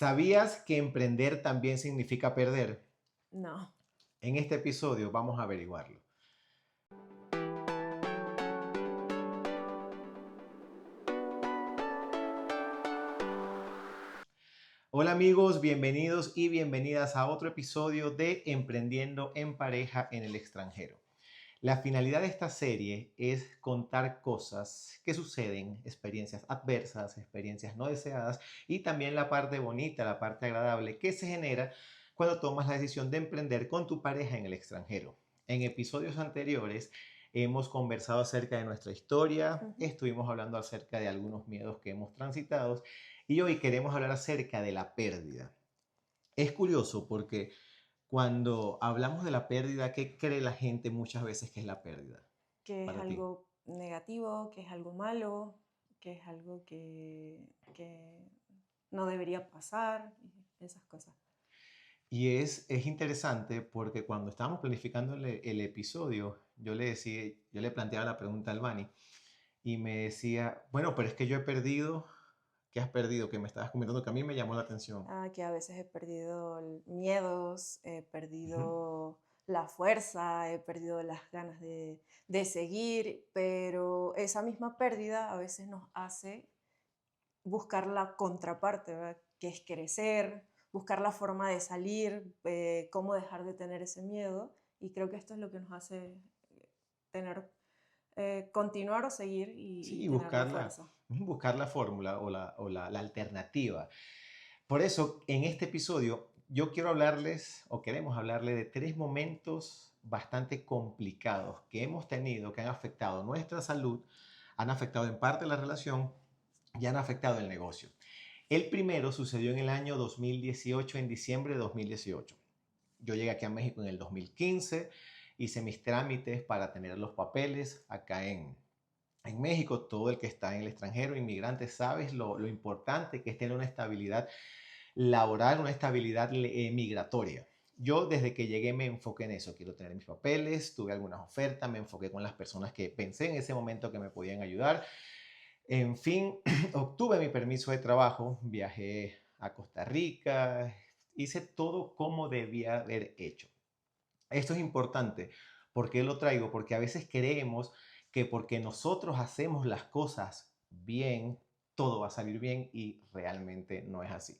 ¿Sabías que emprender también significa perder? No. En este episodio vamos a averiguarlo. Hola amigos, bienvenidos y bienvenidas a otro episodio de Emprendiendo en pareja en el extranjero. La finalidad de esta serie es contar cosas que suceden, experiencias adversas, experiencias no deseadas y también la parte bonita, la parte agradable que se genera cuando tomas la decisión de emprender con tu pareja en el extranjero. En episodios anteriores hemos conversado acerca de nuestra historia, Ujú. estuvimos hablando acerca de algunos miedos que hemos transitado y hoy queremos hablar acerca de la pérdida. Es curioso porque cuando hablamos de la pérdida, ¿qué cree la gente muchas veces que es la pérdida Que es para ti? algo negativo, que es algo malo, que es algo que no debería pasar, y esas cosas. Y es interesante porque cuando estábamos planificando el episodio, yo le planteaba la pregunta al Bani y me decía, bueno, pero es que yo he perdido, ¿qué has perdido? Que me estabas comentando que a mí me llamó la atención. Que a veces he perdido miedos, he Ujú. perdido la fuerza, he perdido las ganas de seguir, pero esa misma pérdida a veces nos hace buscar la contraparte, ¿verdad? Que es crecer, buscar la forma de salir, cómo dejar de tener ese miedo. Y creo que esto es lo que nos hace tener, continuar o seguir y Sí, tener la fuerza. buscar la fórmula o la alternativa. Por eso, en este episodio, yo quiero hablarles o queremos hablarles de tres momentos bastante complicados que hemos tenido, que han afectado nuestra salud, han afectado en parte la relación y han afectado el negocio. El primero sucedió en el año 2018, en diciembre de 2018. Yo llegué aquí a México en el 2015, hice mis trámites para tener los papeles acá en México. Todo el que está en el extranjero, inmigrante, sabes lo importante que es tener una estabilidad laboral, una estabilidad migratoria. Yo desde que llegué me enfoqué en eso, quiero tener mis papeles, tuve algunas ofertas, me enfoqué con las personas que pensé en ese momento que me podían ayudar. En fin, obtuve mi permiso de trabajo, viajé a Costa Rica, hice todo como debía haber hecho. Esto es importante. ¿Por qué lo traigo? Porque a veces creemos que porque nosotros hacemos las cosas bien, todo va a salir bien y realmente no es así.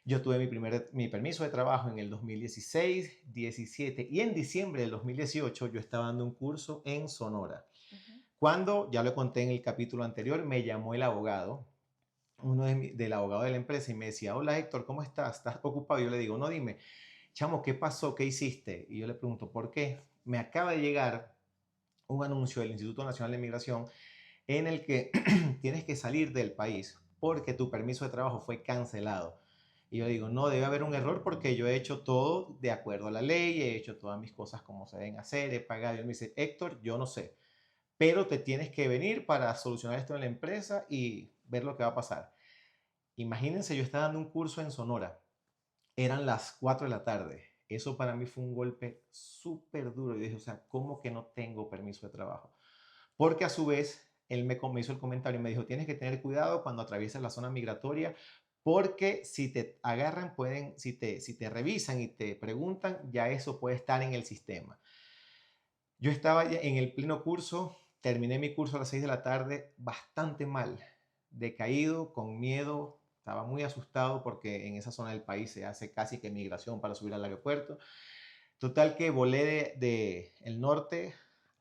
Yo tuve mi permiso de trabajo en el 2016, 17 y en diciembre del 2018 yo estaba dando un curso en Sonora. Ujú. Cuando, ya lo conté en el capítulo anterior, me llamó el abogado, del abogado de la empresa y me decía, hola Héctor, ¿cómo estás? ¿Estás ocupado? Y yo le digo, no, dime, chamo, ¿qué pasó? ¿Qué hiciste? Y yo le pregunto, ¿por qué? Me acaba de llegar un anuncio del Instituto Nacional de Migración en el que tienes que salir del país porque tu permiso de trabajo fue cancelado. Y yo digo, no, debe haber un error porque yo he hecho todo de acuerdo a la ley, he hecho todas mis cosas como se deben hacer, he pagado. Y él me dice, Héctor, yo no sé, pero te tienes que venir para solucionar esto en la empresa y ver lo que va a pasar. Imagínense, yo estaba dando un curso en Sonora, eran las 4 de la tarde. Eso para mí fue un golpe súper duro. Y dije, o sea, ¿cómo que no tengo permiso de trabajo? Porque a su vez, él me hizo el comentario y me dijo, tienes que tener cuidado cuando atravieses la zona migratoria, porque si te agarran, si te revisan y te preguntan, ya eso puede estar en el sistema. Yo estaba ya en el pleno curso, terminé mi curso a las 6 de la tarde, bastante mal, decaído, con miedo, estaba muy asustado porque en esa zona del país se hace casi que migración para subir al aeropuerto. Total que volé de el norte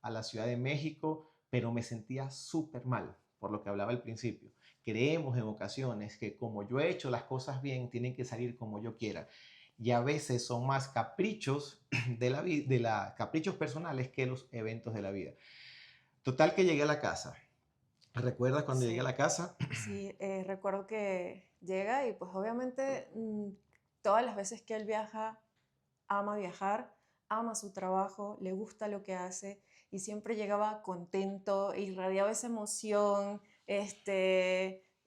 a la Ciudad de México, pero me sentía súper mal, por lo que hablaba al principio. Creemos en ocasiones que como yo he hecho las cosas bien, tienen que salir como yo quiera. Y a veces son más caprichos caprichos personales que los eventos de la vida. Total que llegué a la casa. ¿Recuerdas cuando llegué a Sí, la casa? sí, recuerdo que llega y pues obviamente todas las veces que él viaja, ama viajar, ama su trabajo, le gusta lo que hace y siempre llegaba contento, irradiaba esa emoción.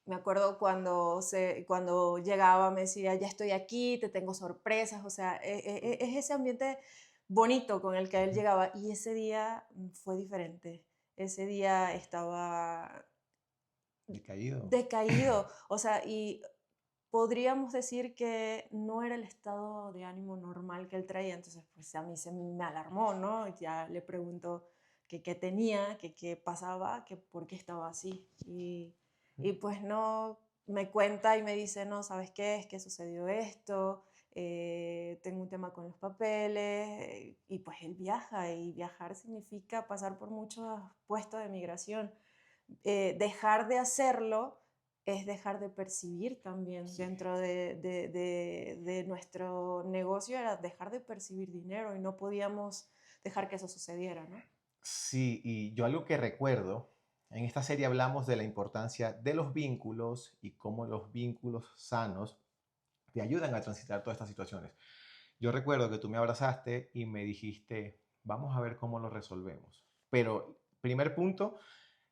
Me acuerdo cuando llegaba, me decía, ya estoy aquí, te tengo sorpresas, o sea, es ese ambiente bonito con el que él llegaba y ese día fue diferente. Ese día estaba Decaído. decaído, o sea, y podríamos decir que no era el estado de ánimo normal que él traía, entonces pues a mí se me alarmó, ¿no? Ya le pregunto que qué tenía, que qué pasaba, que por qué estaba así. Y pues no, me cuenta y me dice, no, ¿sabes qué? Es que sucedió esto, tengo un tema con los papeles, y pues él viaja, y viajar significa pasar por muchos puestos de migración. Dejar de hacerlo es dejar de percibir también Sí. dentro de nuestro negocio, era dejar de percibir dinero y no podíamos dejar que eso sucediera, ¿no? Sí, y yo algo que recuerdo, en esta serie hablamos de la importancia de los vínculos y cómo los vínculos sanos te ayudan a transitar todas estas situaciones. Yo recuerdo que tú me abrazaste y me dijiste, vamos a ver cómo lo resolvemos. Pero, primer punto,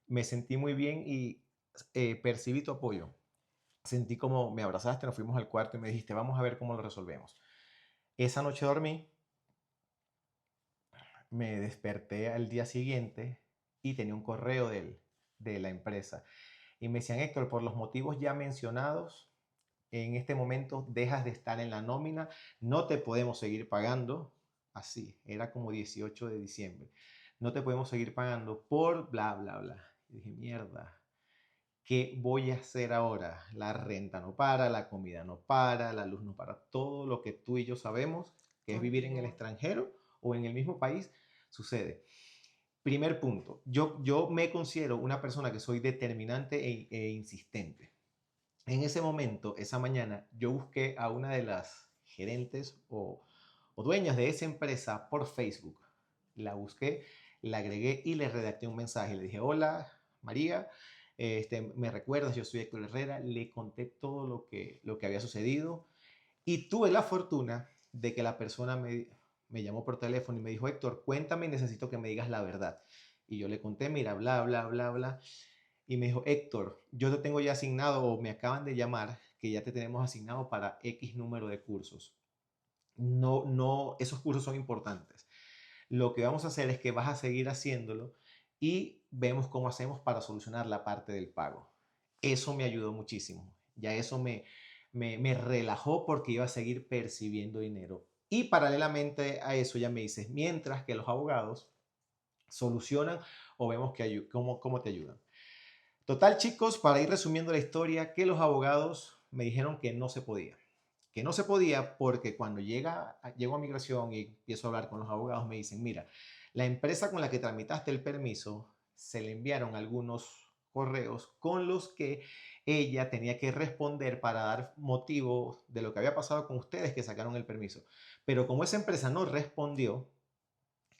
me sentí muy bien y percibí tu apoyo. Sentí como me abrazaste, nos fuimos al cuarto y me dijiste, vamos a ver cómo lo resolvemos. Esa noche dormí, me desperté al día siguiente y tenía un correo de la empresa. Y me decían, Héctor, por los motivos ya mencionados, en este momento dejas de estar en la nómina, no te podemos seguir pagando. Así, era como 18 de diciembre. No te podemos seguir pagando por bla, bla, bla. Y dije, mierda, ¿qué voy a hacer ahora? La renta no para, la comida no para, la luz no para. Todo lo que tú y yo sabemos, que es vivir en el Continúa. extranjero o en el mismo país, sucede. Primer punto, yo me considero una persona que soy determinante e insistente. En ese momento, esa mañana, yo busqué a una de las gerentes o dueñas de esa empresa por Facebook. La busqué, la agregué y le redacté un mensaje. Le dije, hola María, me recuerdas, yo soy Héctor Herrera. Le conté todo lo que había sucedido y tuve la fortuna de que la persona me llamó por teléfono y me dijo, Héctor, cuéntame, necesito que me digas la verdad. Y yo le conté, mira, bla, bla, bla, bla. Y me dijo, Héctor, yo te tengo ya asignado o me acaban de llamar que ya te tenemos asignado para X número de cursos. No, no, esos cursos son importantes. Lo que vamos a hacer es que vas a seguir haciéndolo y vemos cómo hacemos para solucionar la parte del pago. Eso me ayudó muchísimo. Ya eso me relajó porque iba a seguir percibiendo dinero. Y paralelamente a eso ya me dices, mientras que los abogados solucionan o vemos cómo te ayudan. Total, chicos, para ir resumiendo la historia, que los abogados me dijeron que no se podía. Que no se podía porque cuando llego a migración y empiezo a hablar con los abogados, me dicen, mira, la empresa con la que tramitaste el permiso, se le enviaron algunos correos con los que ella tenía que responder para dar motivo de lo que había pasado con ustedes que sacaron el permiso. Pero como esa empresa no respondió,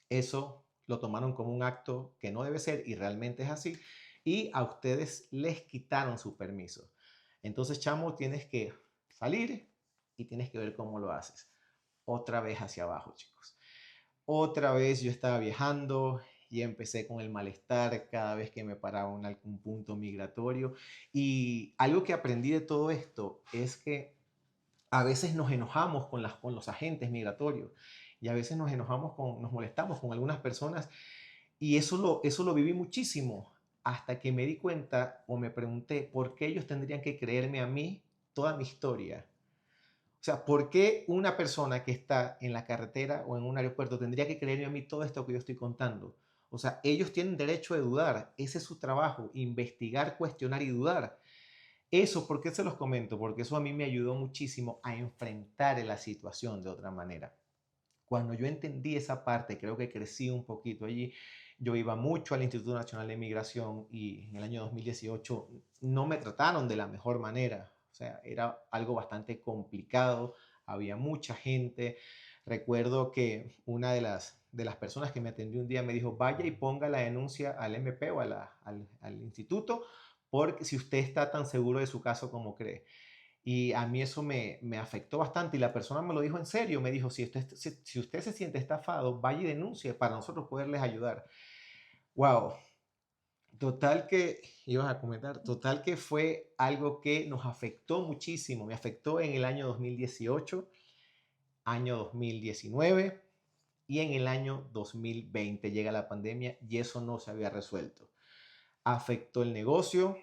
eso lo tomaron como un acto que no debe ser y realmente es así. Y a ustedes les quitaron su permiso. Entonces, chamo, tienes que salir y tienes que ver cómo lo haces. Otra vez hacia abajo, chicos. Otra vez yo estaba viajando y empecé con el malestar cada vez que me paraba en algún punto migratorio. Y algo que aprendí de todo esto es que a veces nos enojamos con los agentes migratorios y a veces nos molestamos con algunas personas y eso lo viví muchísimo hasta que me di cuenta o me pregunté por qué ellos tendrían que creerme a mí toda mi historia. O sea, ¿por qué una persona que está en la carretera o en un aeropuerto tendría que creerme a mí todo esto que yo estoy contando? O sea, ellos tienen derecho de dudar. Ese es su trabajo, investigar, cuestionar y dudar. Eso, ¿por qué se los comento? Porque eso a mí me ayudó muchísimo a enfrentar la situación de otra manera. Cuando yo entendí esa parte, creo que crecí un poquito allí. Yo iba mucho al Instituto Nacional de Migración y en el año 2018 no me trataron de la mejor manera. O sea, era algo bastante complicado, había mucha gente. Recuerdo que una de las personas que me atendió un día me dijo, vaya y ponga la denuncia al MP o al instituto, porque si usted está tan seguro de su caso como cree. Y a mí eso me afectó bastante y la persona me lo dijo en serio, me dijo, si usted se siente estafado, vaya y denuncie para nosotros poderles ayudar. Wow, total que, ibas a comentar, total que fue algo que nos afectó muchísimo, me afectó en el año 2018, año 2019 y en el año 2020 llega la pandemia y eso no se había resuelto. Afectó el negocio,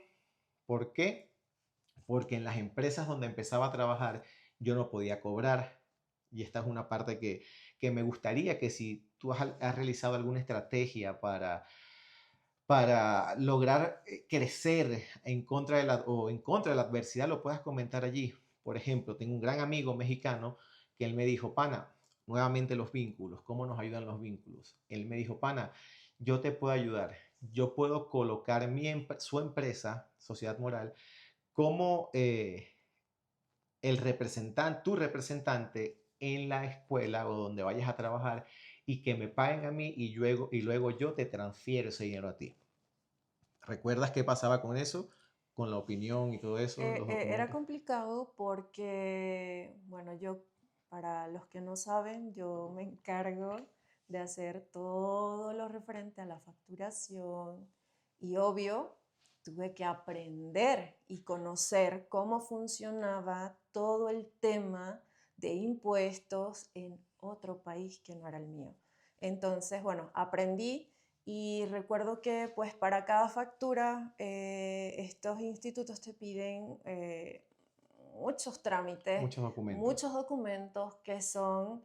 ¿por qué? porque en las empresas donde empezaba a trabajar yo no podía cobrar. Y esta es una parte que me gustaría que si tú has realizado alguna estrategia para lograr crecer en contra de la adversidad, lo puedas comentar allí. Por ejemplo, tengo un gran amigo mexicano que él me dijo, pana, nuevamente los vínculos, ¿cómo nos ayudan los vínculos? Él me dijo, pana, yo te puedo ayudar, yo puedo colocar su empresa, Sociedad Moral, como tu representante en la escuela o donde vayas a trabajar y que me paguen a mí y luego yo te transfiero ese dinero a ti. ¿Recuerdas qué pasaba con eso? Con la opinión y todo eso, los Era documentos. complicado porque, bueno, yo, para los que no saben, yo me encargo de hacer todo lo referente a la facturación y obvio, tuve que aprender y conocer cómo funcionaba todo el tema de impuestos en otro país que no era el mío. Entonces, bueno, aprendí y recuerdo que pues para cada factura estos institutos te piden muchos trámites, Muchos documentos. muchos documentos que son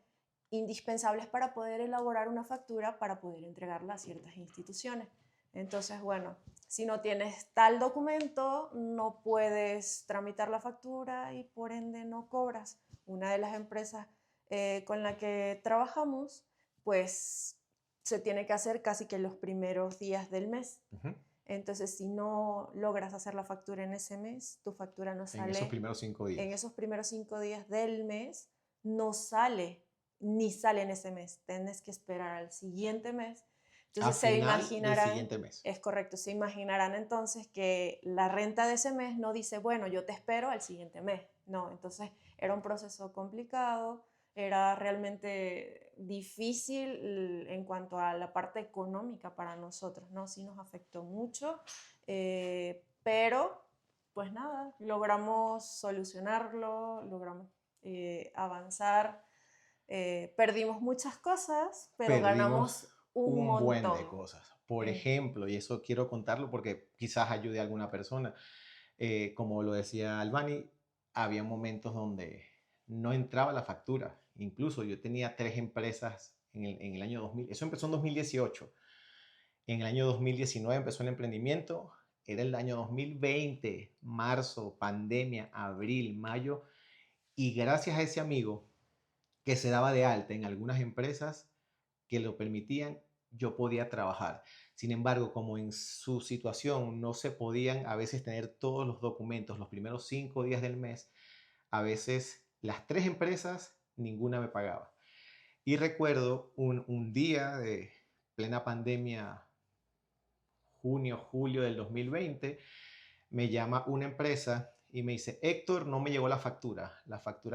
indispensables para poder elaborar una factura para poder entregarla a ciertas instituciones. Entonces, bueno, si no tienes tal documento, no puedes tramitar la factura y por ende no cobras. Una de las empresas con la que trabajamos, pues se tiene que hacer casi que los primeros días del mes. Ujú. Entonces, si no logras hacer la factura en ese mes, tu factura no En esos sale primeros 5 días. en esos primeros 5 días del mes, no sale, ni sale en ese mes. Tienes que esperar al siguiente mes. A Entonces, se final del imaginarán, siguiente mes. es correcto, se imaginarán entonces que la renta de ese mes no dice, bueno, yo te espero al siguiente mes. No, entonces era un proceso complicado, era realmente difícil en cuanto a la parte económica para nosotros, ¿no? Sí nos afectó mucho, pero pues nada, logramos solucionarlo, logramos avanzar, perdimos muchas cosas, pero Perdimos ganamos un un buen de montón. cosas. Por En- ejemplo, y eso quiero contarlo porque quizás ayude a alguna persona. Como lo decía Albani, había momentos donde no entraba la factura. Incluso yo tenía 3 empresas en el año 2000. Eso empezó en 2018. En el año 2019 empezó el emprendimiento. Era el año 2020, marzo, pandemia, abril, mayo. Y gracias a ese amigo que se daba de alta en algunas empresas que lo permitían, yo podía trabajar. Sin embargo, como en su situación no se podían a veces tener todos los documentos los primeros 5 días del mes, a veces las 3 empresas, ninguna me pagaba. Y recuerdo un día de plena pandemia, junio, julio del 2020, me llama una empresa y me dice, Héctor, no me llegó la factura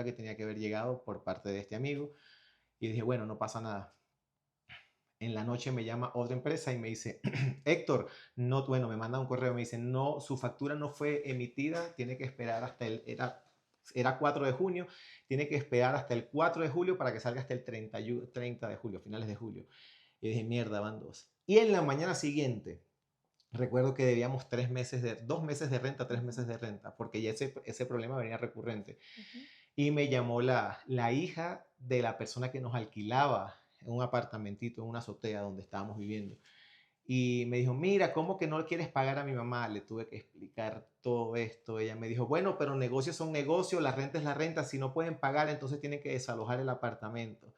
que tenía que haber llegado por parte de este amigo. Y dije, bueno, no pasa nada. En la noche me llama otra empresa y me dice, Héctor, no, bueno, me manda un correo, me dice, no, su factura no fue emitida, tiene que esperar hasta era 4 de junio, tiene que esperar hasta el 4 de julio para que salga hasta el 30 de julio, finales de julio. Y dije, mierda, van dos. Y en la mañana siguiente, recuerdo que debíamos 2 meses de renta, 3 meses de renta, porque ya ese problema venía recurrente. Ujú. Y me llamó la hija de la persona que nos alquilaba en un apartamentito, en una azotea donde estábamos viviendo. Y me dijo, mira, ¿cómo que no le quieres pagar a mi mamá? Le tuve que explicar todo esto. Ella me dijo, bueno, pero negocios son negocios, la renta es la renta. Si no pueden pagar, entonces tienen que desalojar el apartamento.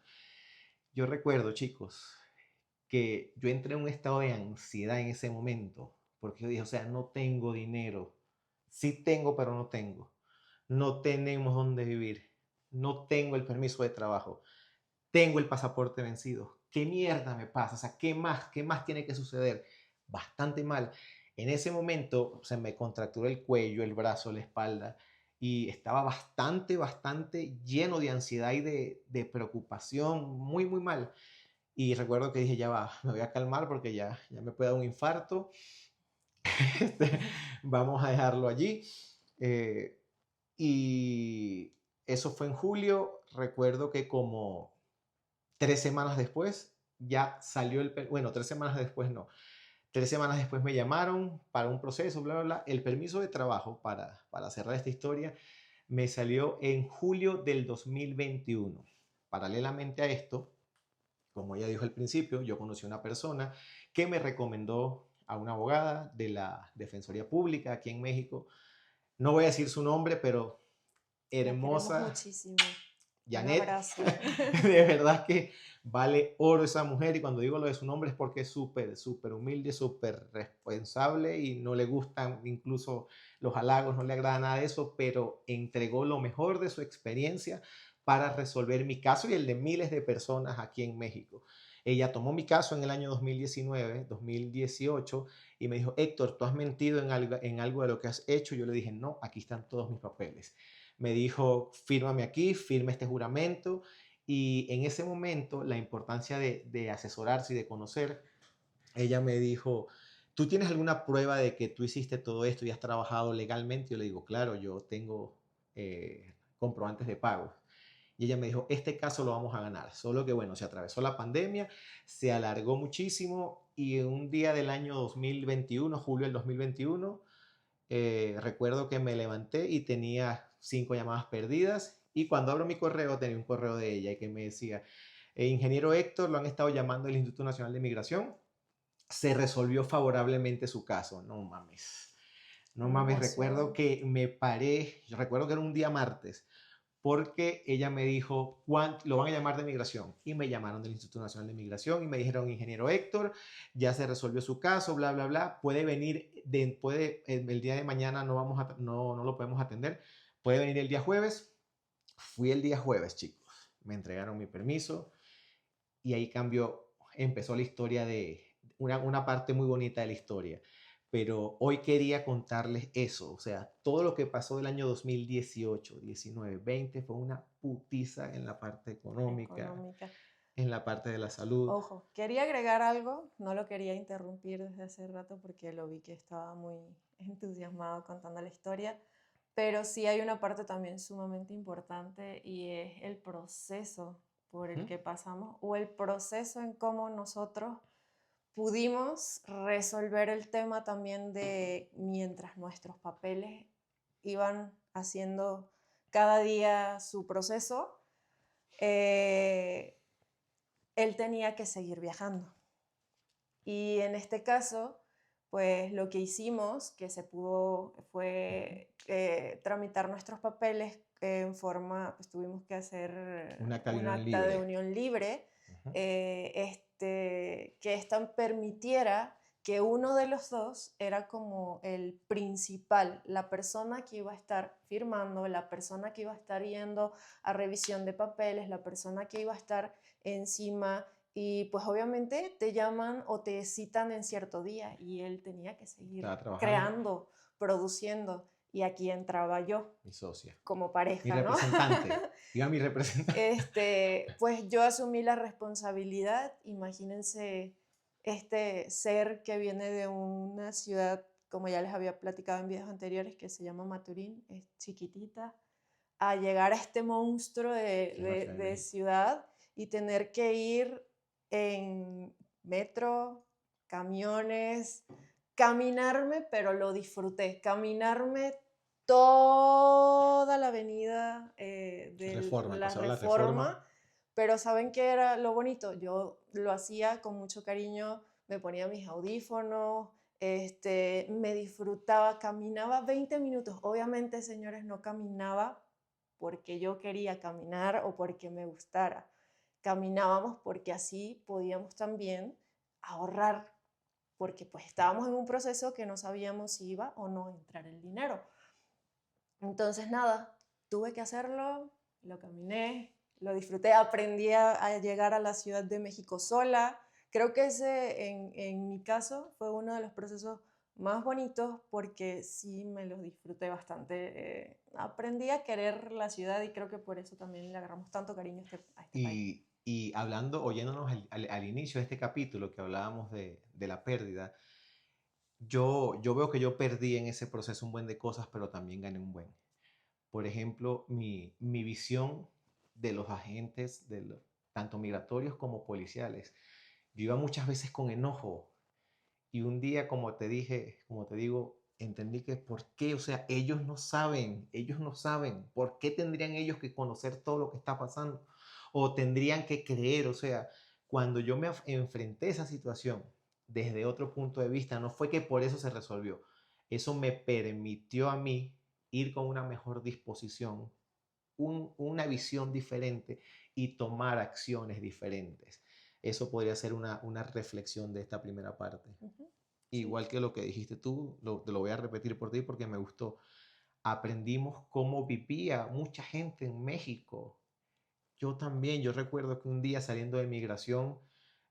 Yo recuerdo, chicos, que yo entré en un estado de ansiedad en ese momento, porque yo dije, o sea, no tengo dinero. Sí tengo, pero no tengo. No tenemos dónde vivir. No tengo el permiso de trabajo. Tengo el pasaporte vencido. ¿Qué mierda me pasa? O sea, ¿qué más? ¿Qué más tiene que suceder? Bastante mal. En ese momento se me contracturó el cuello, el brazo, la espalda y estaba bastante lleno de ansiedad y de preocupación, muy, muy mal. Y recuerdo que dije, ya va, me voy a calmar porque ya me puede dar un infarto. Este, vamos a dejarlo allí. Eh, y eso fue en julio. Recuerdo que como 3 semanas después ya salió bueno, 3 semanas después no. 3 semanas después me llamaron para un proceso, bla, bla, bla. El permiso de trabajo, para cerrar esta historia, me salió en julio del 2021. Paralelamente a esto, como ella dijo al principio, yo conocí a una persona que me recomendó a una abogada de la Defensoría Pública aquí en México. No voy a decir su nombre, pero La queremos hermosa, muchísimo. Un Janet. abrazo. De verdad que vale oro esa mujer, y cuando digo lo de su nombre es porque es súper, súper humilde, súper responsable y no le gustan incluso los halagos, no le agrada nada de eso, pero entregó lo mejor de su experiencia para resolver mi caso y el de miles de personas aquí en México. Ella tomó mi caso en el año 2019, 2018 y me dijo: Héctor, ¿tú has mentido en algo de lo que has hecho? Yo le dije: no, aquí están todos mis papeles. Me dijo: fírmame aquí, firme este juramento. Y en ese momento, la importancia de asesorarse y de conocer, ella me dijo: ¿tú tienes alguna prueba de que tú hiciste todo esto y has trabajado legalmente? Yo le digo: claro, yo tengo comprobantes de pago. Y ella me dijo: este caso lo vamos a ganar. Solo que, bueno, se atravesó la pandemia, se alargó muchísimo y en un día del año 2021, julio del 2021, recuerdo que me levanté y tenía 5 llamadas perdidas, y cuando abro mi correo tenía un correo de ella y que me decía: ingeniero Héctor, lo han estado llamando del Instituto Nacional de Migración, se resolvió favorablemente su caso. No mames, no Una mames, recuerdo emoción. que me paré, yo recuerdo que era un día martes, porque ella me dijo: lo van a llamar de migración, y me llamaron del Instituto Nacional de Migración y me dijeron: ingeniero Héctor, ya se resolvió su caso, bla, bla, bla, puede venir, el día de mañana no lo podemos atender, puede venir el día jueves. Fui el día jueves, chicos, me entregaron mi permiso y ahí empezó la historia de una parte muy bonita de la historia. Pero hoy quería contarles eso, o sea, todo lo que pasó del año 2018, 19, 20 fue una putiza en la parte económica, Económica. en la parte de la salud. Ojo, quería agregar algo, no lo quería interrumpir desde hace rato porque lo vi que estaba muy entusiasmado contando la historia, pero sí hay una parte también sumamente importante y es el proceso por el Ujú. que pasamos o el proceso en cómo nosotros pudimos resolver el tema también de mientras nuestros papeles iban haciendo cada día su proceso. Él tenía que seguir viajando. Y en este caso, pues lo que hicimos, que se pudo, fue tramitar nuestros papeles en forma, pues tuvimos que hacer Un acta de un unión acta de libre. unión libre, Ujú. que esta permitiera que uno de los dos era como el principal, la persona que iba a estar firmando, la persona que iba a estar yendo a revisión de papeles, la persona que iba a estar encima, y pues obviamente te llaman o te citan en cierto día y él tenía que seguir Estaba trabajando creando, produciendo, y aquí entraba yo mi socia, como mi pareja, ¿no? representante. Iba mi representante. Pues yo asumí la responsabilidad. Imagínense este ser que viene de una ciudad, como ya les había platicado en videos anteriores, que se llama Maturín, es chiquitita, a llegar a este monstruo Que es la Ciudad de de México. ciudad y tener que ir en metro, camiones, caminarme, pero lo disfruté, caminarme toda la avenida de Reforma, el la paseo de la Reforma. Reforma, pero ¿saben qué era lo bonito? Yo lo hacía con mucho cariño, me ponía mis audífonos, me disfrutaba, caminaba 20 minutos. Obviamente, señores, no caminaba porque yo quería caminar o porque me gustara. Caminábamos porque así podíamos también ahorrar, porque pues estábamos en un proceso que no sabíamos si iba o no a entrar el dinero. Entonces, nada, tuve que hacerlo, lo caminé, lo disfruté, aprendí a llegar a la Ciudad de México sola. Creo que ese, en mi caso, fue uno de los procesos más bonitos porque sí me los disfruté bastante. Aprendí a querer la ciudad y creo que por eso también le agarramos tanto cariño a este país. Y hablando, oyéndonos al inicio de este capítulo que hablábamos de la pérdida, yo veo que yo perdí en ese proceso un buen de cosas, pero también gané un buen. Por ejemplo, mi visión de los agentes, tanto migratorios como policiales. Yo iba muchas veces con enojo Y un día, como te dije, como te digo, entendí que por qué, o sea, ellos no saben, ¿por qué tendrían ellos que conocer todo lo que está pasando? O tendrían que creer, o sea, cuando yo me enfrenté a esa situación desde otro punto de vista, no fue que por eso se resolvió, eso me permitió a mí ir con una mejor disposición, una visión diferente y tomar acciones diferentes. Eso podría ser una reflexión de esta primera parte. Ujú. Sí. Igual que lo que dijiste tú, te lo voy a repetir por ti porque me gustó. Aprendimos cómo vivía mucha gente en México. Yo también, yo recuerdo que un día saliendo de migración,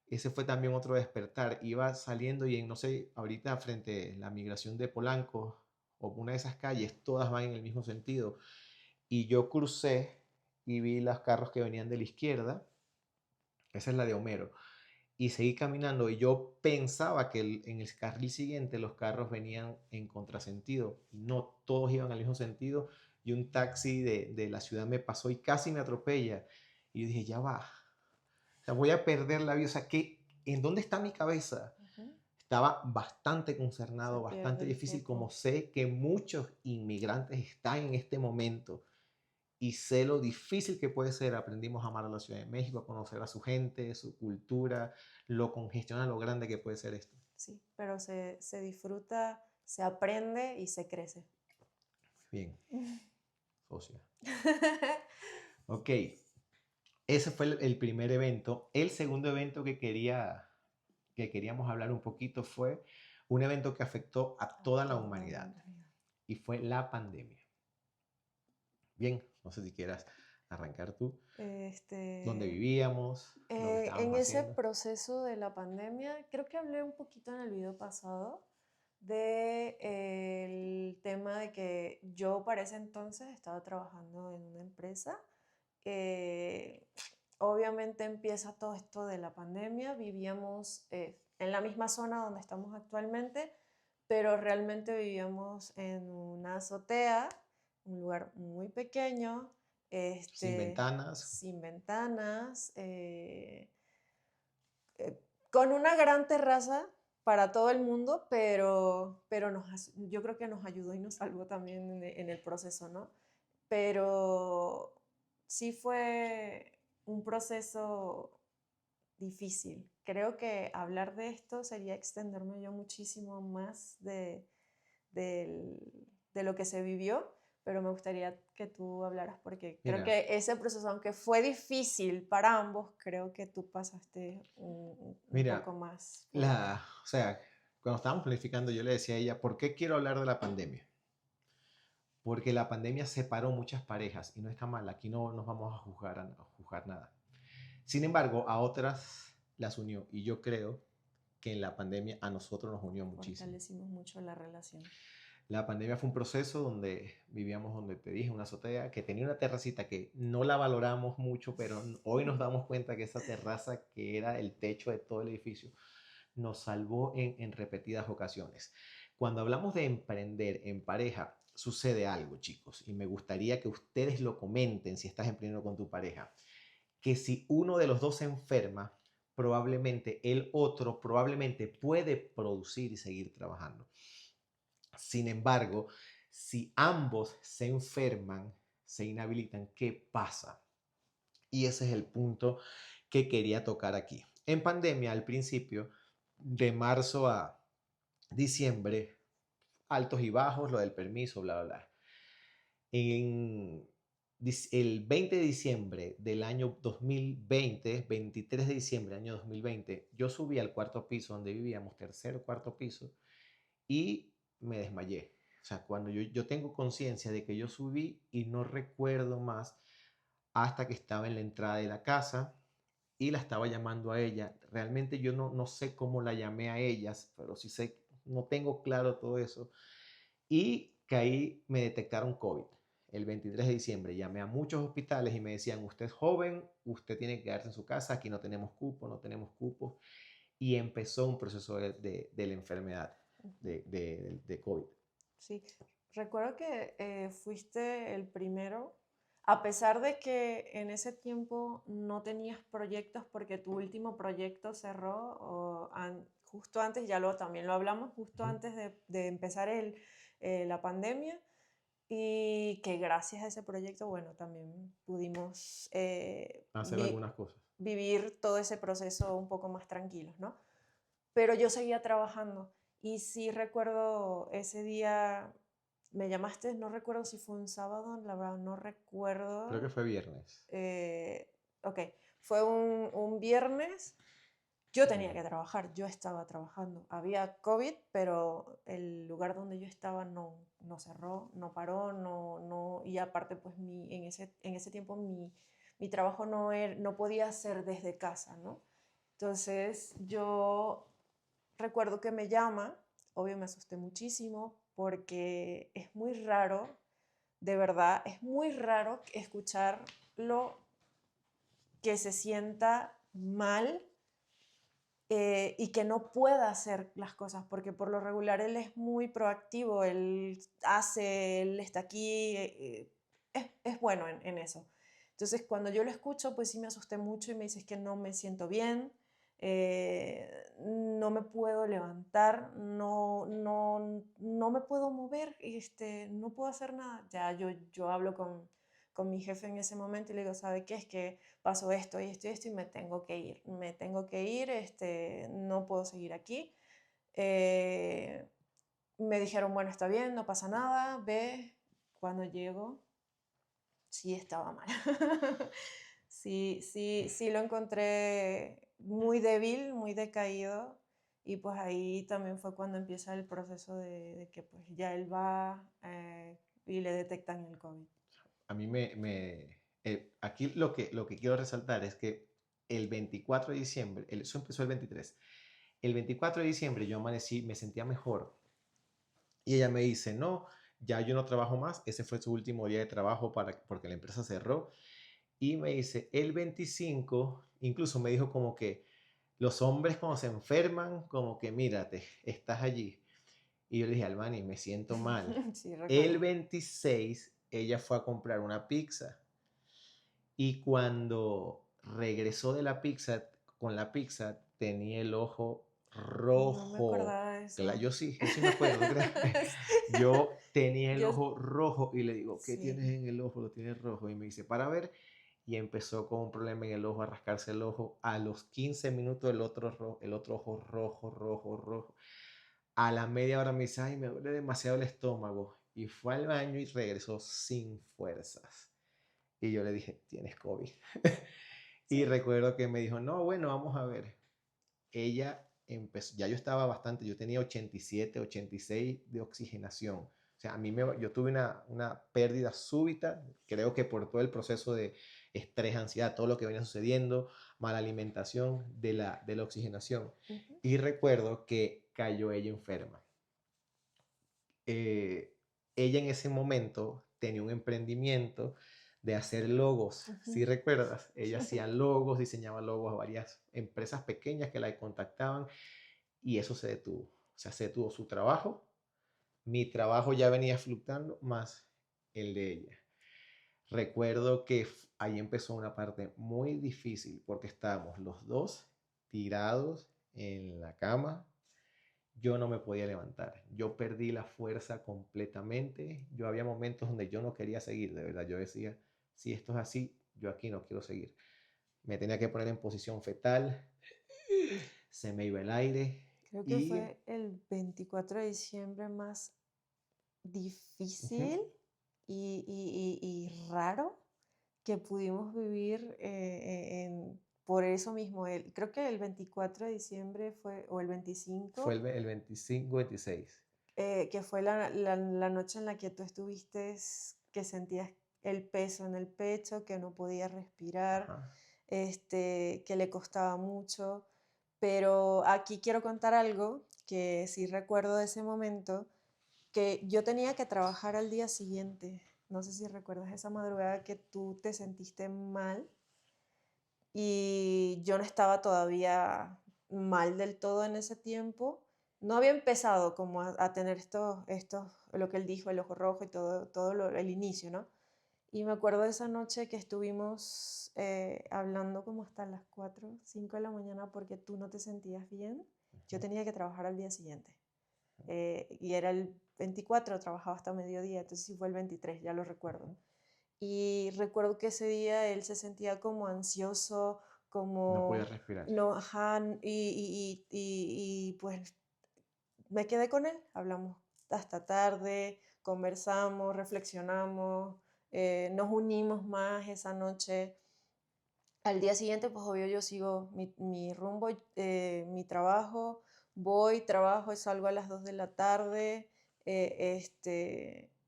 ese fue también otro despertar. Iba saliendo y en, no sé, ahorita frente a la migración de Polanco o una de esas calles, todas van en el mismo sentido. Y yo crucé y vi los carros que venían de la izquierda, esa es la de Homero, y seguí caminando y yo pensaba que en el carril siguiente los carros venían en contrasentido, no todos iban al mismo sentido y un taxi de la ciudad me pasó y casi me atropella y yo dije, ya va, o sea, voy a perder la vida, o sea, ¿en dónde está mi cabeza? Ujú. Estaba bastante Se concernado, pierde bastante el difícil, como foco. sé que muchos inmigrantes están en este momento y sé lo difícil que puede ser. Aprendimos a amar a la Ciudad de México, a conocer a su gente, su cultura, lo congestionado, lo grande que puede ser esto. Sí, pero se disfruta, se aprende y se crece. Bien, socia. Ok, ese fue el primer evento. El segundo evento que queríamos hablar un poquito fue un evento que afectó a A toda la toda la humanidad humanidad. y fue la pandemia. Bien, no sé si quieras arrancar tú, dónde Este, vivíamos, lo que estábamos en ese haciendo. proceso de la pandemia, creo que hablé un poquito en el video pasado de el tema de que yo para ese entonces estaba trabajando en una empresa. eh, Obviamente empieza todo esto de la pandemia, vivíamos en la misma zona donde estamos actualmente, pero realmente vivíamos en una azotea, un lugar muy pequeño, Sin ventanas. sin ventanas, eh, con una gran terraza para todo el mundo, pero yo creo que nos ayudó y nos salvó también en el proceso, ¿no? Pero sí fue un proceso difícil. Creo que hablar de esto sería extenderme yo muchísimo más de lo que se vivió, pero me gustaría que tú hablaras porque creo Mira, que ese proceso, aunque fue difícil para ambos, creo que tú pasaste un poco mira, más fuerte. o sea, cuando estábamos planificando, yo le decía a ella, ¿por qué quiero hablar de la pandemia? Porque la pandemia separó muchas parejas y no está mal, aquí no nos vamos a juzgar nada. Sin embargo, a otras las unió y yo creo que en la pandemia a nosotros nos unió muchísimo. Fortalecimos mucho la relación. La pandemia fue un proceso donde vivíamos, donde te dije, una azotea que tenía una terracita que no la valoramos mucho, pero hoy nos damos cuenta que esa terraza, que era el techo de todo el edificio, nos salvó en repetidas ocasiones. Cuando hablamos de emprender en pareja, sucede algo, chicos, y me gustaría que ustedes lo comenten si estás emprendiendo con tu pareja, que si uno de los dos se enferma, probablemente el otro probablemente puede producir y seguir trabajando. Sin embargo, si ambos se enferman, se inhabilitan, ¿qué pasa? Y ese es el punto que quería tocar aquí. En pandemia, al principio, de marzo a diciembre, altos y bajos, lo del permiso, bla, bla, bla. En el 20 de diciembre del año 2020, 23 de diciembre del año 2020, yo subí al cuarto piso donde vivíamos, tercer o cuarto piso, y me desmayé. O sea, cuando yo tengo conciencia de que yo subí y no recuerdo más hasta que estaba en la entrada de la casa y la estaba llamando a ella. Realmente yo no sé cómo la llamé a ellas, pero sí sé, no tengo claro todo eso. Y que ahí me detectaron COVID. El 23 de diciembre llamé a muchos hospitales y me decían, usted es joven, usted tiene que quedarse en su casa, aquí no tenemos cupo, no tenemos cupos. Y empezó un proceso de la enfermedad Ujú. de COVID. Sí, recuerdo que fuiste el primero, a pesar de que en ese tiempo no tenías proyectos porque tu último proyecto cerró justo antes, también lo hablamos, justo Ujú. antes de empezar la pandemia, y que gracias a ese proyecto, bueno, también pudimos Hacer algunas cosas. vivir todo ese proceso un poco más tranquilos, ¿no? Pero yo seguía trabajando y sí recuerdo ese día, me llamaste, no recuerdo si fue un sábado, la verdad no Creo que recuerdo. fue viernes. Ok, fue un viernes. Yo tenía Mm. que trabajar, yo estaba trabajando. Había COVID, pero el lugar donde yo estaba no cerró, no paró, y aparte pues en ese tiempo mi trabajo no podía ser desde casa, ¿no? Entonces yo recuerdo que me llama, obvio me asusté muchísimo porque es muy raro, de verdad, es muy raro escucharlo que se sienta mal y que no pueda hacer las cosas, porque por lo regular él es muy proactivo, él está aquí, es bueno en eso. Entonces, cuando yo lo escucho, pues sí me asusté mucho y me dices que no me siento bien, no me puedo levantar, no me puedo mover, no puedo hacer nada. Ya yo hablo con mi jefe en ese momento y le digo, ¿sabe qué? Es que pasó esto y esto y esto y me tengo que ir, no puedo seguir aquí. Eh, Me dijeron, bueno, está bien, no pasa nada, ve, cuando llego, sí estaba mal. Sí lo encontré muy débil, muy decaído y pues ahí también fue cuando empieza el proceso de que pues ya él va y le detectan el COVID. A mí aquí lo que quiero resaltar es que el 24 de diciembre, eso empezó el 23, el 24 de diciembre yo amanecí, me sentía mejor y ella me dice, no, ya yo no trabajo más, ese fue su último día de trabajo porque la empresa cerró y me dice, el 25, incluso me dijo como que los hombres cuando se enferman, como que mírate, estás allí. Y yo le dije, Albani, me siento mal. Sí, El recuerdo. 26 ella fue a comprar una pizza y cuando regresó de la pizza, con la pizza tenía el ojo No me rojo. acordaba de eso. Yo sí me acuerdo, ¿no crees? Yo tenía el Yo, ojo rojo y le digo, ¿qué tienes sí. en el ojo? Lo tienes rojo. Y me dice, para ver. Y empezó con un problema en el ojo, a rascarse el ojo. A los 15 minutos el otro ojo rojo, rojo, rojo. A la media hora me dice, ay, me duele demasiado el estómago. Y fue al baño y regresó sin fuerzas. Y yo le dije, tienes COVID. Y Sí. recuerdo que me dijo, no, bueno, vamos a ver. Ella empezó, ya yo estaba bastante, yo tenía 87, 86 de oxigenación. O sea, yo tuve una pérdida súbita, creo que por todo el proceso de estrés, ansiedad, todo lo que venía sucediendo, mala alimentación, de la oxigenación. Ujú. Y recuerdo que cayó ella enferma. eh, Ella en ese momento tenía un emprendimiento de hacer logos. Ujú. Si recuerdas, ella hacía logos, diseñaba logos a varias empresas pequeñas que la contactaban y eso se detuvo. O sea, se detuvo su trabajo. Mi trabajo ya venía fluctuando más el de ella. Recuerdo que ahí empezó una parte muy difícil porque estábamos los dos tirados en la cama, yo no me podía levantar. Yo perdí la fuerza completamente. Yo había momentos donde yo no quería seguir, de verdad. Yo decía, si esto es así, yo aquí no quiero seguir. Me tenía que poner en posición fetal, se me iba el aire Creo que y fue el 24 de diciembre más ujú, difícil y raro que pudimos vivir por eso mismo. Creo que el 24 de diciembre fue, o el fue 25, el 25, 26. que fue la noche en la que tú estuviste, que sentías el peso en el pecho, que no podías respirar, Ajá. que le costaba mucho. Pero aquí quiero contar algo que sí recuerdo de ese momento, que yo tenía que trabajar al día siguiente. No sé si recuerdas esa madrugada que tú te sentiste mal y yo no estaba todavía mal del todo en ese tiempo. No había empezado como a tener lo que él dijo, el ojo rojo y el inicio, ¿no? Y me acuerdo de esa noche que estuvimos hablando como hasta las 4 5 de la mañana porque tú no te sentías bien. Yo Ujú, tenía que trabajar al día siguiente. Y era el 24, trabajaba hasta mediodía, entonces sí fue el 23, ya lo recuerdo. ujú. Y recuerdo que ese día él se sentía como ansioso, No podía como, respirar. no, ajá, y pues me quedé con él, hablamos hasta tarde, conversamos, reflexionamos, nos unimos más esa noche. Al día siguiente, pues obvio yo sigo mi rumbo, mi trabajo, voy, trabajo, salgo a las 2 de la tarde,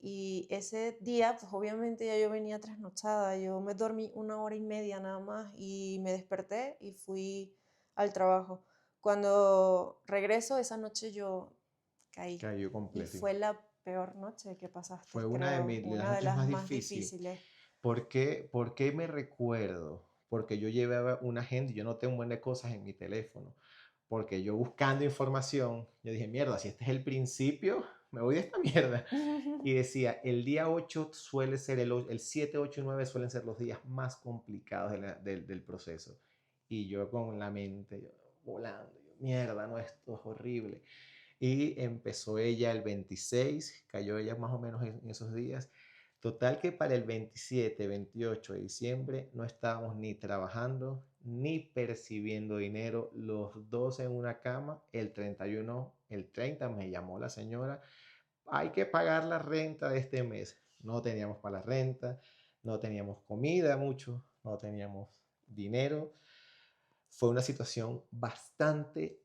y ese día, pues obviamente ya yo venía trasnochada, yo me dormí 1 hora y media nada más y me desperté y fui al trabajo. Cuando regreso, esa noche yo caí Cayó y completo. fue la peor noche que pasaste, Fue una creo, de las una de noches las más más difíciles. difíciles. Por qué me recuerdo? Porque yo llevaba una agenda y yo noté un buen de cosas en mi teléfono. Porque yo buscando información, yo dije, mierda, si este es el principio, me voy de esta mierda. Y decía, el día 8 suele ser, el 7, 8 y 9 suelen ser los días más complicados del proceso. Y yo con la mente yo, volando, yo, mierda, no, esto es horrible. Y empezó ella el 26, cayó ella más o menos en esos días. Total que para el 27, 28 de diciembre no estábamos ni trabajando ni percibiendo dinero, los dos en una cama. El 31, el 30 me llamó la señora, hay que pagar la renta de este mes. No teníamos para la renta, no teníamos comida mucho, no teníamos dinero. Fue una situación bastante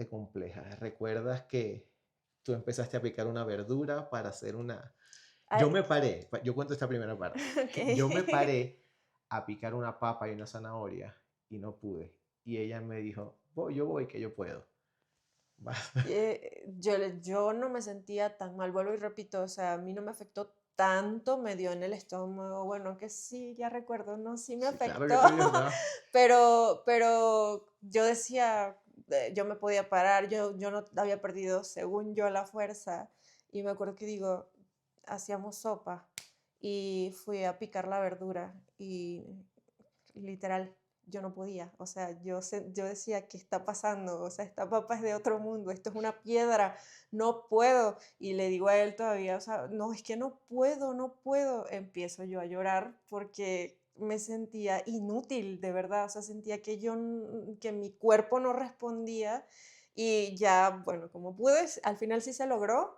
compleja. ¿Recuerdas que tú empezaste a picar una verdura para hacer una... Yo Ay, me paré, yo cuento esta primera parte. Yo me ok. paré a picar una papa y una zanahoria y no pude. Y ella me dijo, yo voy, que yo puedo. Yo no me sentía tan mal, vuelvo y repito, o sea, a mí no me afectó tanto, me dio en el estómago, bueno, que sí, ya recuerdo, no, sí me Sí, claro afectó, que te dio, ¿no? pero yo decía, yo me podía parar, yo no había perdido, según yo, la fuerza, y me acuerdo que digo, hacíamos sopa y fui a picar la verdura y literal, yo no podía, o sea, yo decía, ¿qué está pasando? O sea, esta papa es de otro mundo, esto es una piedra, no puedo. Y le digo a él todavía, o sea, no, es que no puedo, no puedo. Empiezo yo a llorar porque me sentía inútil, de verdad, o sea, sentía que que mi cuerpo no respondía y ya, bueno, como pude, al final sí se logró,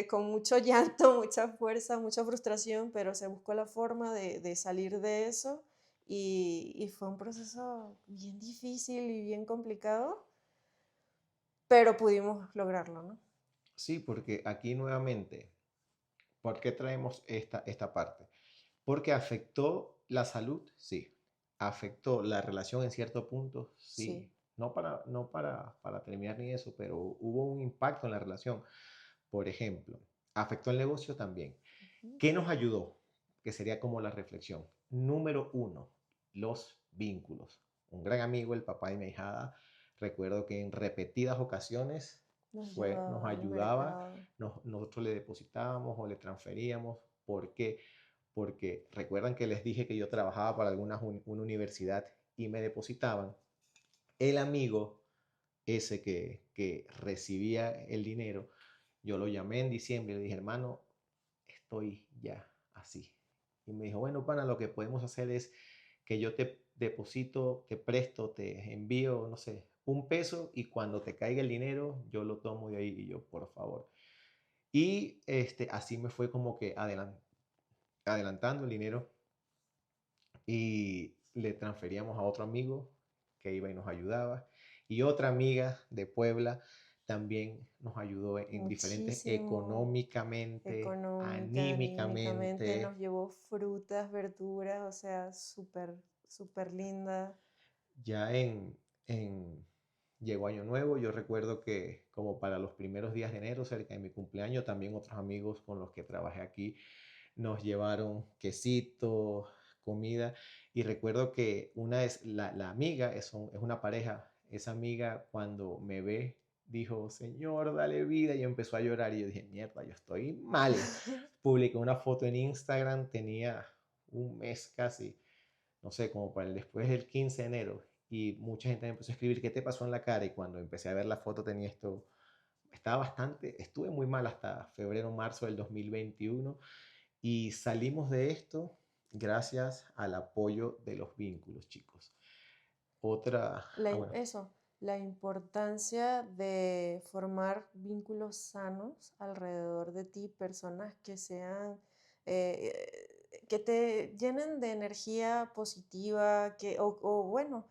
con mucho llanto, mucha fuerza, mucha frustración, pero se buscó la forma de salir de eso y fue un proceso bien difícil y bien complicado, pero pudimos lograrlo, ¿no? Sí, porque aquí nuevamente, ¿por qué traemos esta parte? Porque afectó la salud, sí. Afectó la relación en cierto punto, sí. Sí. No para terminar ni eso, pero hubo un impacto en la relación. Por ejemplo, afectó el negocio también. Ujú. ¿Qué nos ayudó? Que sería como la reflexión. Número uno, los vínculos. Un gran amigo, el papá de mi hijada, recuerdo que en repetidas ocasiones Nos nos llevaba al ayudaba, mercado. nosotros le depositábamos o le transferíamos. ¿Por qué? Porque recuerdan que les dije que yo trabajaba para una universidad y me depositaban. El amigo ese que recibía el dinero, yo lo llamé en diciembre y le dije, hermano, estoy ya así. Y me dijo, bueno, pana, lo que podemos hacer es que yo te deposito, te presto, te envío, no sé, 1 peso y cuando te caiga el dinero, yo lo tomo de ahí y yo, por favor. Y así me fue como que adelantando el dinero y le transferíamos a otro amigo que iba y nos ayudaba. Y otra amiga de Puebla también nos ayudó en diferentes Muchísimo económicamente, económica, anímicamente, nos anímicamente. llevó frutas, verduras, o sea, súper, súper linda. Ya llegó Año Nuevo, yo recuerdo que como para los primeros días de enero, cerca de mi cumpleaños, también otros amigos con los que trabajé aquí nos llevaron quesito, comida. Y recuerdo que la amiga, es una pareja, esa amiga cuando me ve dijo, Señor, dale vida, y empezó a llorar y yo dije, mierda, yo estoy mal. Publiqué una foto en Instagram, tenía un mes casi, no sé, como para el después del 15 de enero. y mucha gente me empezó a escribir, ¿qué te pasó en la cara? Y cuando empecé a ver la foto tenía esto, estuve muy mal hasta febrero, marzo del 2021 y salimos de esto gracias al apoyo de los vínculos, chicos. Bueno, Eso, la importancia de formar vínculos sanos alrededor de ti, personas que sean, que te llenen de energía positiva, o bueno,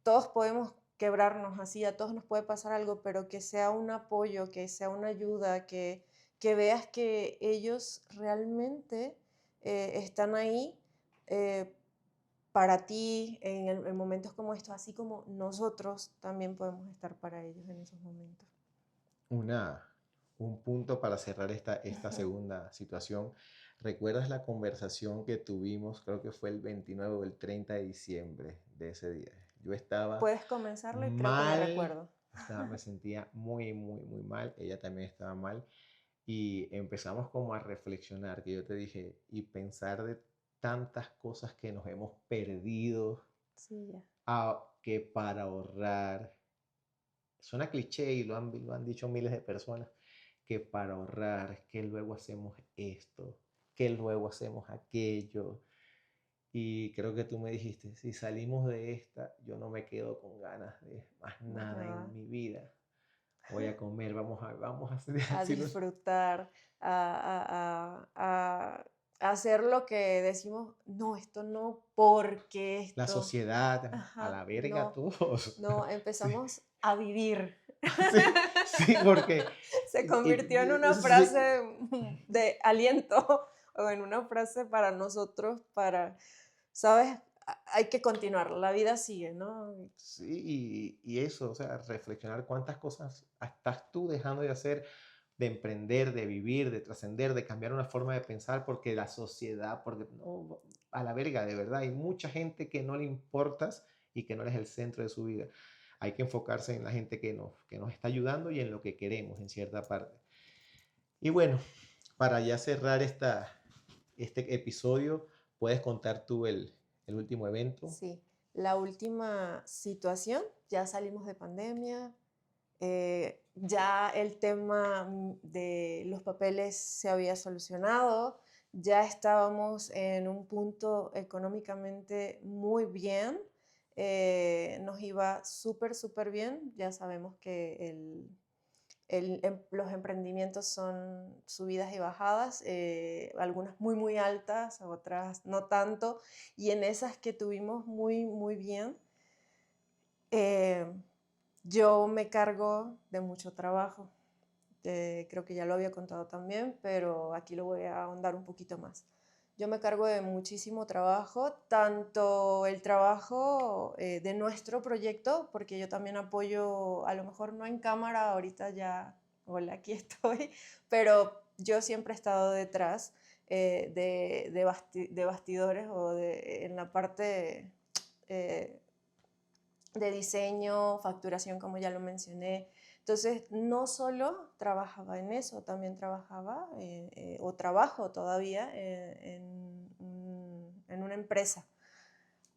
todos podemos quebrarnos así, a todos nos puede pasar algo, pero que sea un apoyo, que sea una ayuda, que veas que ellos realmente están ahí eh, para ti en momentos como estos, así como nosotros también podemos estar para ellos en esos momentos. una, un punto para cerrar esta segunda situación. ¿Recuerdas la conversación que tuvimos? Creo que fue el 29 o el 30 de diciembre de ese día. Yo estaba Puedes comenzarlo y creo que me mal, recuerdo. me sentía muy, muy, muy mal. Ella también estaba mal. Y empezamos como a reflexionar, que yo te dije, y pensar de tantas cosas que nos hemos perdido, Sí, ya. que para ahorrar, suena cliché y lo han dicho miles de personas, que para ahorrar, que luego hacemos esto, que luego hacemos aquello. Y creo que tú me dijiste, si salimos de esta, yo no me quedo con ganas de más Más nada en nada. mi vida. Voy a comer, vamos a hacer A así. disfrutar, a hacer lo que decimos, no, esto no, porque La esto, sociedad, a ajá, la verga no, todos. no, Sí, empezamos a vivir. sí, sí, porque Se convirtió en una sí, frase de aliento o en una frase para nosotros, ¿sabes? Hay que continuar, la vida sigue, ¿no? sí, y eso, o sea, reflexionar cuántas cosas estás tú dejando de hacer, de emprender, de vivir, de trascender, de cambiar una forma de pensar, porque la sociedad, porque no, a la verga, de verdad, hay mucha gente que no le importas y que no eres el centro de su vida. Hay que enfocarse en la gente que nos está ayudando y en lo que queremos, en cierta parte. Y bueno, para ya cerrar este episodio, puedes contar tú el último evento. Sí, la última situación, ya salimos de pandemia, ya el tema de los papeles se había solucionado, ya estábamos en un punto económicamente muy bien, nos iba súper, súper bien, ya sabemos que los emprendimientos son subidas y bajadas, algunas muy, muy altas, otras no tanto, y en esas que tuvimos muy, muy bien, eh, yo me cargo de mucho trabajo. Creo que ya lo había contado también, pero aquí lo voy a ahondar un poquito más. Yo me cargo de muchísimo trabajo, tanto el trabajo de nuestro proyecto, porque yo también apoyo, a lo mejor no en cámara, ahorita ya, hola, aquí estoy, pero yo siempre he estado detrás de bastidores o en la parte eh, de diseño, facturación, como ya lo mencioné. Entonces, no solo trabajaba en eso, también trabajaba o trabajo todavía en una empresa,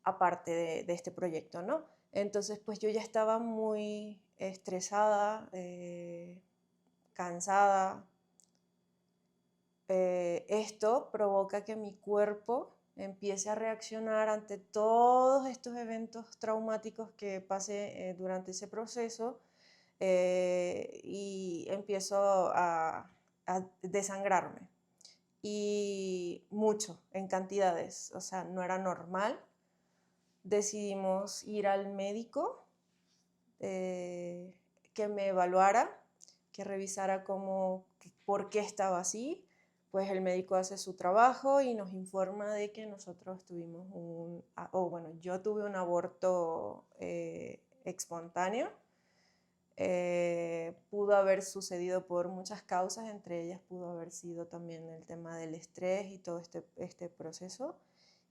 aparte de este proyecto, ¿no? Entonces, pues yo ya estaba muy estresada, cansada. Esto provoca que mi cuerpo empiece a reaccionar ante todos estos eventos traumáticos que pasé durante ese proceso y empiezo a desangrarme. Y mucho, en cantidades, o sea, no era normal. Decidimos ir al médico que me evaluara, que revisara por qué estaba así. Pues el médico hace su trabajo y nos informa de que nosotros tuvimos yo tuve un aborto espontáneo. Pudo haber sucedido por muchas causas, entre ellas pudo haber sido también el tema del estrés y todo este proceso.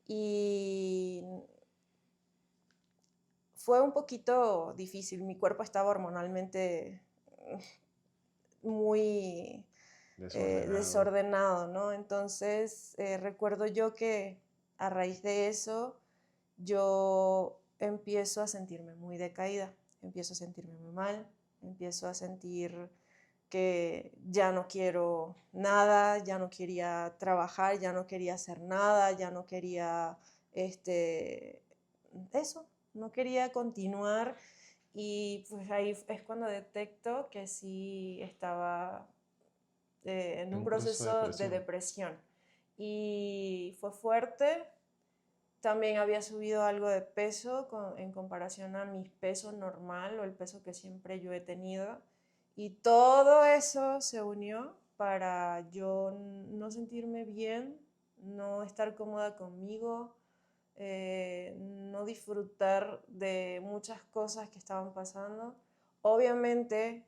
Y fue un poquito difícil, mi cuerpo estaba hormonalmente muy Desordenado. desordenado, ¿no? Entonces, recuerdo yo que a raíz de eso, yo empiezo a sentirme muy decaída, empiezo a sentirme muy mal, empiezo a sentir que ya no quiero nada, ya no quería trabajar, ya no quería hacer nada, ya no quería, eso, no quería continuar y pues ahí es cuando detecto que sí estaba en En un un proceso de proceso de depresión. depresión y fue fuerte. También había subido algo de peso en comparación a mi peso normal o el peso que siempre yo he tenido. Y todo eso se unió para yo no sentirme bien, no estar cómoda conmigo, no disfrutar de muchas cosas que estaban pasando. Obviamente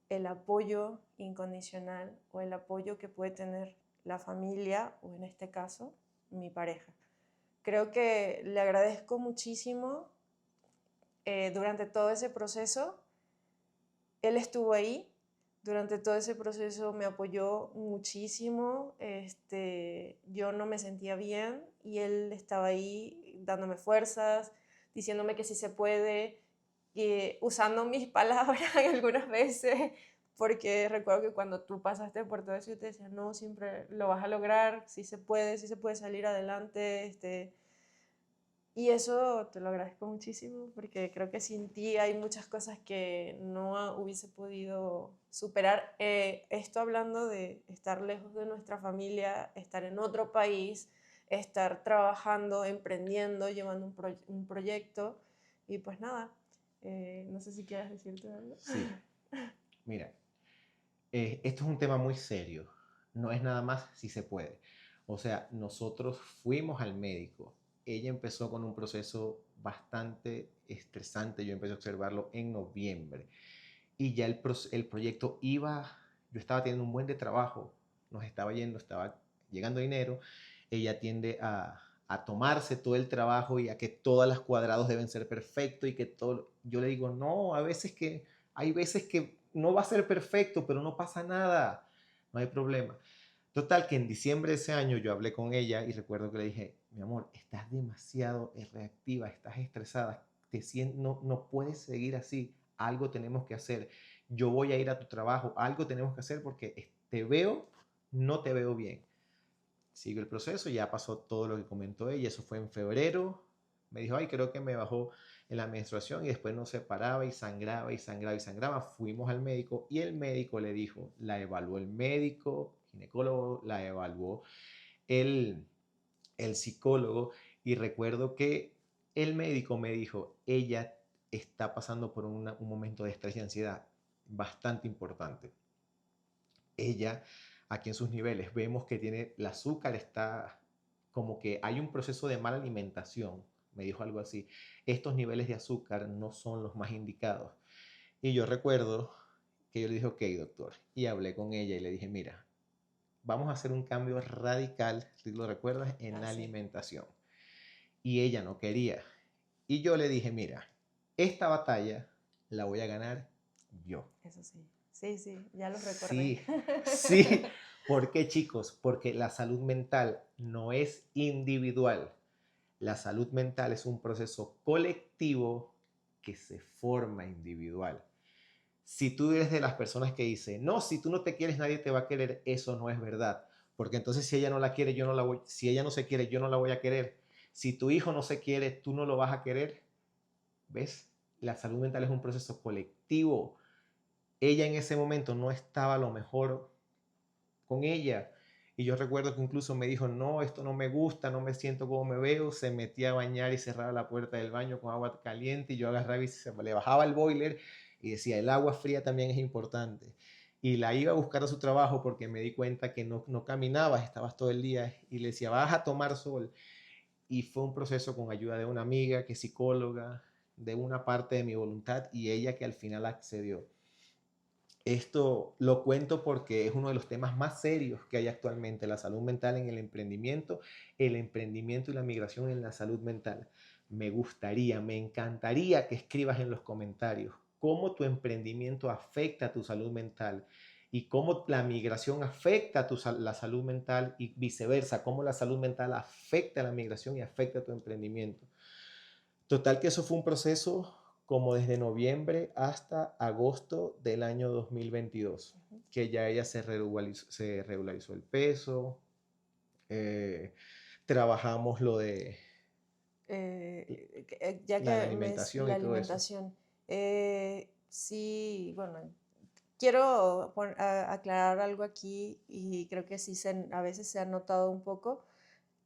el apoyo incondicional o el apoyo que puede tener la familia o en este caso mi pareja. Creo que le agradezco muchísimo durante todo ese proceso. Él estuvo ahí, durante todo ese proceso me apoyó muchísimo. Yo no me sentía bien y él estaba ahí dándome fuerzas, diciéndome que sí se puede, y usando mis palabras algunas veces, porque recuerdo que cuando tú pasaste por todo eso yo te decía, no, siempre lo vas a lograr, sí se puede salir adelante, y eso te lo agradezco muchísimo porque creo que sin ti hay muchas cosas que no hubiese podido superar. Esto hablando de estar lejos de nuestra familia, estar en otro país, estar trabajando, emprendiendo, llevando un proyecto. Y pues nada, no sé si quieres decirte algo. Sí, mira, esto es un tema muy serio. No es nada más si se puede. O sea, nosotros fuimos al médico. Ella empezó con un proceso bastante estresante. Yo empecé a observarlo en noviembre. Y ya el proyecto iba, yo estaba teniendo un buen de trabajo, nos estaba yendo, estaba llegando dinero. Ella tiende a tomarse todo el trabajo y a que todos los cuadrados deben ser perfectos y que todo, yo le digo, no, hay veces que no va a ser perfecto, pero no pasa nada, no hay problema. Total, que en diciembre de ese año yo hablé con ella y recuerdo que le dije, mi amor, estás demasiado reactiva, estás estresada, no puedes seguir así, algo tenemos que hacer. Yo voy a ir a tu trabajo, algo tenemos que hacer porque te veo, no te veo bien. Sigo el proceso, ya pasó todo lo que comentó ella, eso fue en febrero. Me dijo, ay, creo que me bajó en la menstruación y después no se paraba y sangraba y sangraba y sangraba. Fuimos al médico y el médico le dijo, la evaluó el médico, ginecólogo, la evaluó el, el psicólogo y recuerdo que el médico me dijo, ella está pasando por un momento de estrés y ansiedad bastante importante. Ella, aquí en sus niveles, vemos que tiene el azúcar, está como que hay un proceso de mala alimentación, me dijo algo así. Estos niveles de azúcar no son los más indicados. Y yo recuerdo que yo le dije, ok, doctor, y hablé con ella y le dije, mira, vamos a hacer un cambio radical, si lo recuerdas, en la Así, alimentación. Y ella no quería. Y yo le dije, mira, esta batalla la voy a ganar yo. eso sí. Sí, sí, ya los recordé. Sí, sí. ¿Por qué, chicos? Porque la salud mental no es individual. La salud mental es un proceso colectivo que se forma individual. Si tú eres de las personas que dicen, no, si tú no te quieres, nadie te va a querer, eso no es verdad. Porque entonces si ella no la quiere, yo no la voy, si ella no se quiere, yo no la voy a querer. Si tu hijo no se quiere, tú no lo vas a querer. ¿Ves? La salud mental es un proceso colectivo. Ella en ese momento no estaba a lo mejor con ella. Y yo recuerdo que incluso me dijo, no, esto no me gusta, no me siento como me veo. Se metía a bañar y cerraba la puerta del baño con agua caliente y yo agarraba y se le bajaba el boiler y decía, el agua fría también es importante. Y la iba a buscar a su trabajo porque me di cuenta que no caminabas, estabas todo el día y le decía, vas a tomar sol. Y fue un proceso con ayuda de una amiga que es psicóloga, de una parte de mi voluntad y ella que al final accedió. Esto lo cuento porque es uno de los temas más serios que hay actualmente, la salud mental en el emprendimiento y la migración en la salud mental. Me gustaría, me encantaría que escribas en los comentarios cómo tu emprendimiento afecta a tu salud mental y cómo la migración afecta a la salud mental y viceversa, cómo la salud mental afecta a la migración y afecta a tu emprendimiento. Total que eso fue un proceso como desde noviembre hasta agosto del año 2022, Ujú. que ya ella se regularizó el peso, eh, trabajamos lo de Ya la que alimentación la y todo eso. alimentación, sí, bueno, quiero aclarar algo aquí y creo que sí a veces se ha notado un poco.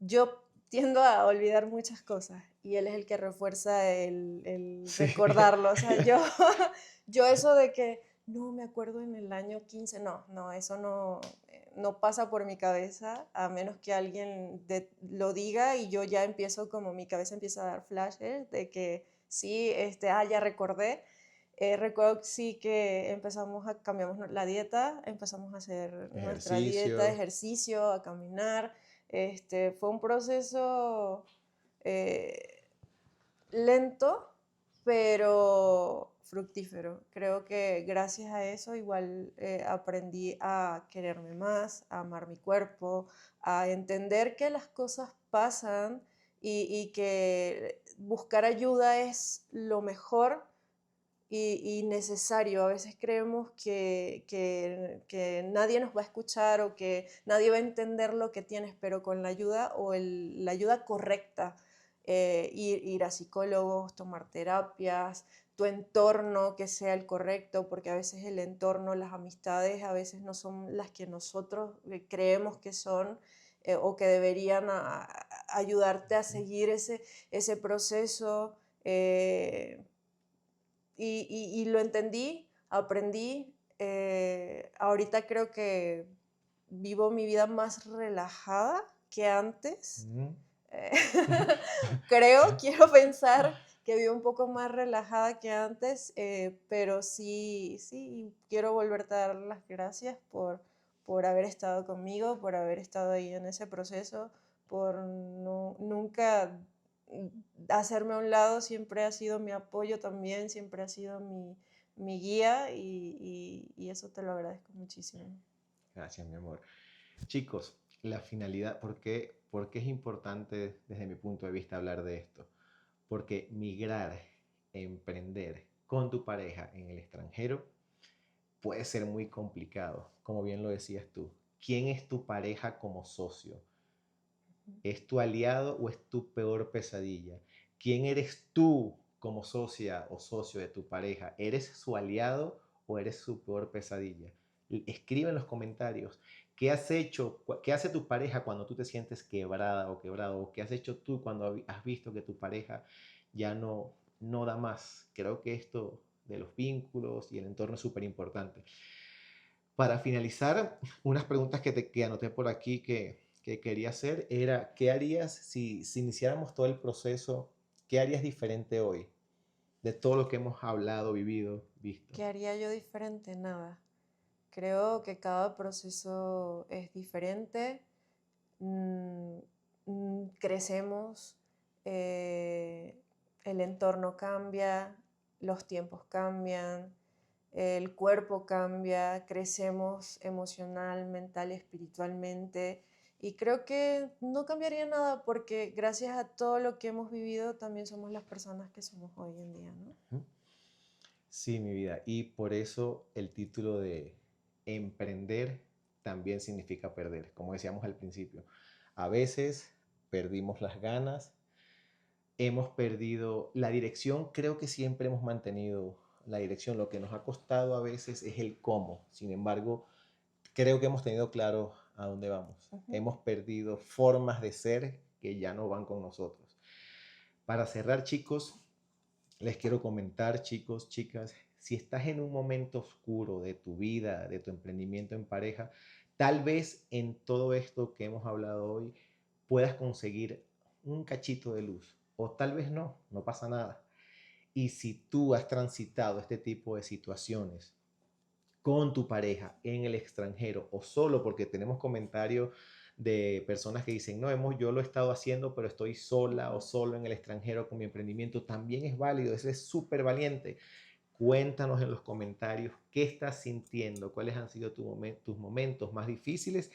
Yo tiendo a olvidar muchas cosas y él es el que refuerza el Sí. recordarlo. O sea, yo, yo eso de que no me acuerdo en el año 15 no, eso no pasa por mi cabeza a menos que alguien lo diga y yo ya empiezo como mi cabeza empieza a dar flashes de que sí, ya recordé. Recuerdo que sí que cambiamos la dieta, empezamos a hacer nuestra dieta, Ejercicio. ejercicio, a caminar. Fue un proceso eh, lento, pero fructífero. Creo que gracias a eso igual aprendí a quererme más, a amar mi cuerpo, a entender que las cosas pasan y que buscar ayuda es lo mejor y necesario. A veces creemos que nadie nos va a escuchar o que nadie va a entender lo que tienes, pero con la ayuda o la ayuda correcta, ir a psicólogos, tomar terapias, tu entorno que sea el correcto, porque a veces el entorno, las amistades, a veces no son las que nosotros creemos que son. O que deberían ayudarte a Ujú. seguir ese proceso. Y lo entendí, aprendí. Ahorita creo que vivo mi vida más relajada que antes. Mm. Eh, quiero pensar que vivo un poco más relajada que antes, pero sí, sí, quiero volverte a dar las gracias por haber estado conmigo, por haber estado ahí en ese proceso, por nunca hacerme a un lado, siempre ha sido mi apoyo también, siempre ha sido mi guía y eso te lo agradezco muchísimo. Gracias, mi amor. Chicos, la finalidad, por qué es importante desde mi punto de vista hablar de esto? Porque migrar, emprender con tu pareja en el extranjero puede ser muy complicado, como bien lo decías tú. ¿Quién es tu pareja como socio? ¿Es tu aliado o es tu peor pesadilla? ¿Quién eres tú como socia o socio de tu pareja? ¿Eres su aliado o eres su peor pesadilla? Escribe en los comentarios qué has hecho, qué hace tu pareja cuando tú te sientes quebrada o quebrado, o qué has hecho tú cuando has visto que tu pareja ya no da más. Creo que esto de los vínculos y el entorno es súper importante. Para finalizar, unas preguntas que anoté por aquí que quería hacer era, ¿qué harías si iniciáramos todo el proceso? ¿Qué harías diferente hoy de todo lo que hemos hablado, vivido, visto? ¿Qué haría yo diferente? Nada. Creo que cada proceso es diferente. mm, Crecemos, eh, el entorno cambia, los tiempos cambian, el cuerpo cambia, crecemos emocional, mental, espiritualmente. Y creo que no cambiaría nada porque gracias a todo lo que hemos vivido también somos las personas que somos hoy en día, ¿no? Sí, mi vida. Y por eso el título de emprender también significa perder, como decíamos al principio. A veces perdimos las ganas, hemos perdido la dirección, creo que siempre hemos mantenido la dirección. Lo que nos ha costado a veces es el cómo. Sin embargo, creo que hemos tenido claro a dónde vamos. Ujú. Hemos perdido formas de ser que ya no van con nosotros. Para cerrar, chicos, les quiero comentar, chicos, chicas, si estás en un momento oscuro de tu vida, de tu emprendimiento en pareja, tal vez en todo esto que hemos hablado hoy puedas conseguir un cachito de luz, o tal vez no, no pasa nada. Y si tú has transitado este tipo de situaciones con tu pareja en el extranjero o solo, porque tenemos comentarios de personas que dicen, no, yo lo he estado haciendo, pero estoy sola o Ujú. solo en el extranjero con mi emprendimiento, también es válido, eso es súper valiente. Cuéntanos en los comentarios qué estás sintiendo, cuáles han sido tus momentos más difíciles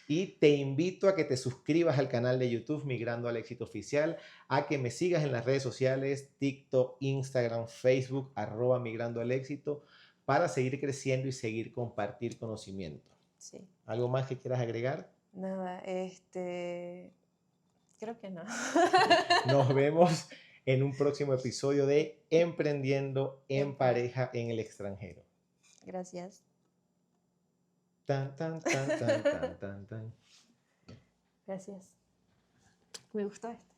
Y te invito a que te suscribas al canal de YouTube Migrando al Éxito Oficial, a que me sigas en las redes sociales, TikTok, Instagram, Facebook, @Migrando al Éxito, para seguir creciendo y seguir compartir conocimiento. Sí. ¿Algo más que quieras agregar? Nada, creo que no. Nos vemos en un próximo episodio de Emprendiendo en En pareja. pareja en el extranjero. Gracias. Tan, tan, tan, tan, tan, tan, tan. Gracias. Me gustó esto.